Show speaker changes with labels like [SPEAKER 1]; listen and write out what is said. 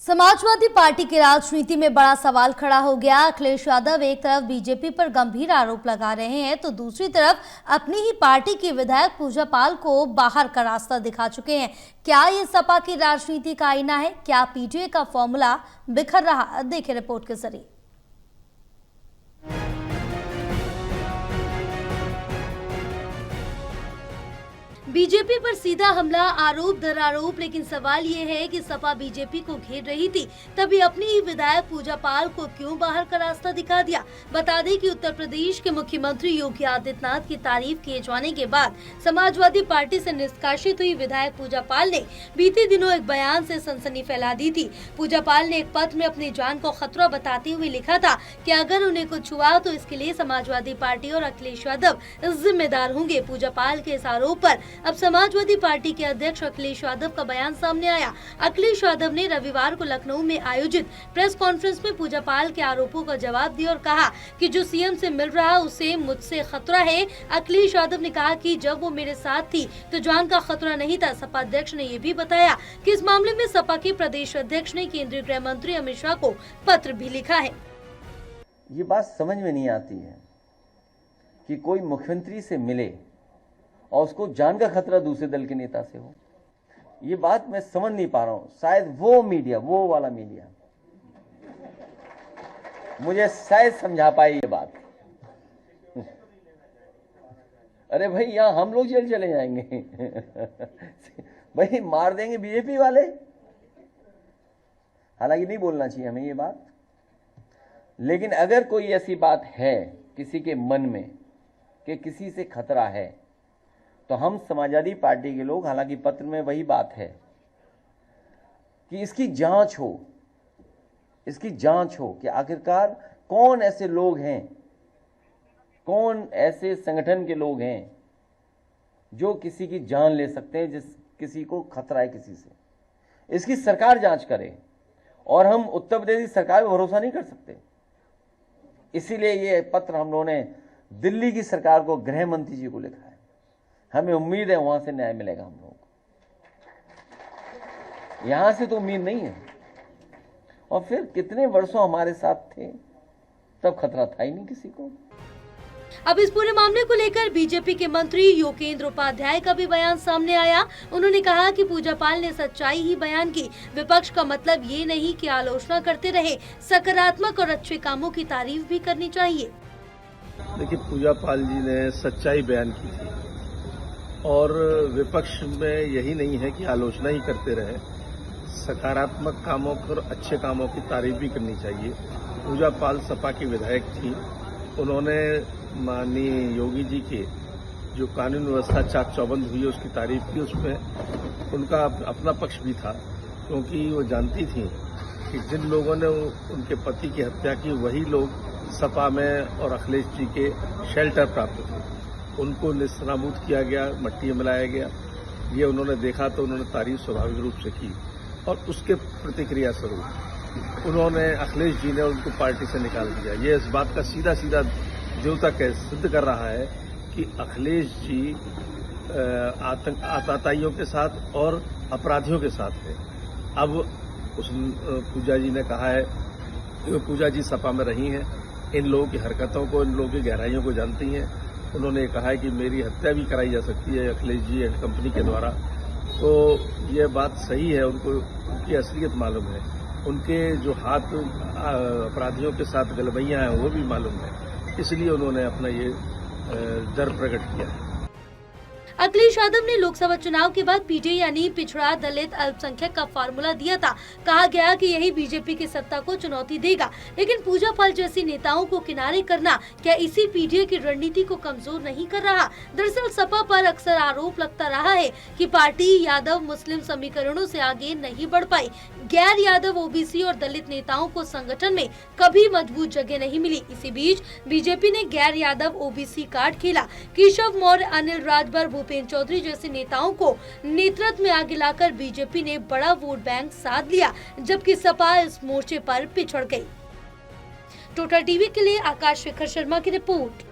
[SPEAKER 1] Samajwadi party की राजनीति में बड़ा सवाल खड़ा हो गया। अखिलेश यादव एक तरफ बीजेपी पर गंभीर आरोप लगा रहे हैं तो दूसरी तरफ अपनी ही पार्टी की विधायक पूजा पाल को बाहर का रास्ता दिखा चुके हैं। क्या ये सपा की राजनीति का आईना है? क्या पीटीआई का फॉर्मूला बिखर रहा? देखें रिपोर्ट के जरिए। बीजेपी पर सीधा हमला, आरोप दर आरोप। लेकिन सवाल ये है कि सपा बीजेपी को घेर रही थी, तभी अपनी ही विधायक पूजा पाल को क्यों बाहर का रास्ता दिखा दिया। बता दें कि उत्तर प्रदेश के मुख्यमंत्री योगी आदित्यनाथ की तारीफ किए जाने के बाद समाजवादी पार्टी से निष्कासित हुई विधायक पूजा पाल ने बीते दिनों एक बयान से सनसनी फैला दी थी। पूजा पाल ने एक पत्र में अपनी जान को खतरा बताते हुए लिखा था कि अगर उन्हें कुछ हुआ तो इसके लिए समाजवादी पार्टी और अखिलेश यादव जिम्मेदार होंगे। पूजा पाल के इस आरोप पर अब समाजवादी पार्टी के अध्यक्ष अखिलेश यादव का बयान सामने आया। अखिलेश यादव ने रविवार को लखनऊ में आयोजित प्रेस कॉन्फ्रेंस में पूजा पाल के आरोपों का जवाब दिया और कहा कि जो सीएम से मिल रहा उसे मुझसे खतरा है। अखिलेश यादव ने कहा कि जब वो मेरे साथ थी तो जान का खतरा नहीं था। सपा अध्यक्ष ने ये भी बताया कि इस मामले में सपा के प्रदेश अध्यक्ष ने केंद्रीय गृह मंत्री अमित शाह को पत्र भी लिखा है।
[SPEAKER 2] ये बात समझ में नहीं आती है कि कोई मुख्यमंत्री से मिले और उसको जान का खतरा दूसरे दल के नेता से हो। ये बात मैं समझ नहीं पा रहा हूं। शायद वो वाला मीडिया मुझे शायद समझा पाए ये बात। अरे भाई यहां हम लोग जेल चले जाएंगे। भाई मार देंगे बीजेपी वाले। हालांकि नहीं बोलना चाहिए हमें ये बात, लेकिन अगर कोई ऐसी बात है किसी के मन में कि किसी से खतरा है तो हम समाजवादी पार्टी के लोग, हालांकि पत्र में वही बात है कि इसकी जांच हो कि आखिरकार कौन ऐसे लोग हैं, कौन ऐसे संगठन के लोग हैं जो किसी की जान ले सकते हैं, जिस किसी को खतरा है किसी से। इसकी सरकार जांच करे और हम उत्तर प्रदेश की सरकार पर भरोसा नहीं कर सकते। इसीलिए ये पत्र हम लोगों ने दिल्ली की सरकार को, गृह मंत्री जी को लिखा है। हमें उम्मीद है वहां से न्याय मिलेगा हम लोगों को। यहां से तो उम्मीद नहीं है। और फिर कितने वर्षों हमारे साथ थे, तब खतरा था ही नहीं किसी को।
[SPEAKER 1] अब इस पूरे मामले को लेकर बीजेपी के मंत्री योगेंद्र उपाध्याय का भी बयान सामने आया। उन्होंने कहा कि पूजा पाल ने सच्चाई ही बयान की। विपक्ष का मतलब ये नहीं कि आलोचना करते रहे, सकारात्मक और अच्छे कामों की तारीफ भी करनी चाहिए।
[SPEAKER 3] देखिए, पूजा पाल जी ने सच्चाई बयान की थी और विपक्ष में यही नहीं है कि आलोचना ही करते रहे, सकारात्मक कामों और अच्छे कामों की तारीफ भी करनी चाहिए। पूजा पाल सपा की विधायक थी। उन्होंने माननीय योगी जी के जो कानून व्यवस्था चाक चौबंद हुई है उसकी तारीफ की। उसमें उनका अपना पक्ष भी था, क्योंकि वो जानती थी कि जिन लोगों ने उनके पति की हत्या की वही लोग सपा में और अखिलेश जी के शेल्टर प्राप्त थे। उनको निस्नाबूद किया गया, मट्टी में मिलाया गया। ये उन्होंने देखा तो उन्होंने तारीफ स्वाभाविक रूप से की और उसके प्रतिक्रिया स्वरूप उन्होंने, अखिलेश जी ने उनको पार्टी से निकाल दिया। ये इस बात का सीधा द्योतक है, सिद्ध कर रहा है कि अखिलेश जी आतताइयों के साथ और अपराधियों के साथ है। अब उस पूजा जी ने कहा है कि पूजा जी सपा में रही हैं, इन लोगों की हरकतों को, इन लोगों की गहराइयों को जानती हैं। उन्होंने कहा है कि मेरी हत्या भी कराई जा सकती है अखिलेश जी एंड कंपनी के द्वारा। तो ये बात सही है, उनको उनकी असलियत मालूम है, उनके जो हाथ अपराधियों के साथ गलबैयां हैं वो भी मालूम है। इसलिए उन्होंने अपना ये डर प्रकट किया है।
[SPEAKER 1] अखिलेश यादव ने लोकसभा चुनाव के बाद पीटीआई यानी पिछड़ा दलित अल्पसंख्यक का फार्मूला दिया था। कहा गया कि यही बीजेपी की सत्ता को चुनौती देगा। लेकिन पूजा पाल जैसी नेताओं को किनारे करना क्या इसी पीटीआई की रणनीति को कमजोर नहीं कर रहा? दरअसल सपा पर अक्सर आरोप लगता रहा है कि पार्टी यादव मुस्लिम समीकरणों से आगे नहीं बढ़ पाई। गैर यादव ओबीसी और दलित नेताओं को संगठन में कभी मजबूत जगह नहीं मिली। इसी बीच बीजेपी ने गैर यादव ओबीसी कार्ड खेला। केशव मौर्य, अनिल राजभर, भूपेंद्र चौधरी जैसे नेताओं को नेतृत्व में आगे लाकर बीजेपी ने बड़ा वोट बैंक साध लिया, जबकि सपा इस मोर्चे पर पिछड़ गई। टोटल टीवी के लिए आकाश शेखर शर्मा की रिपोर्ट।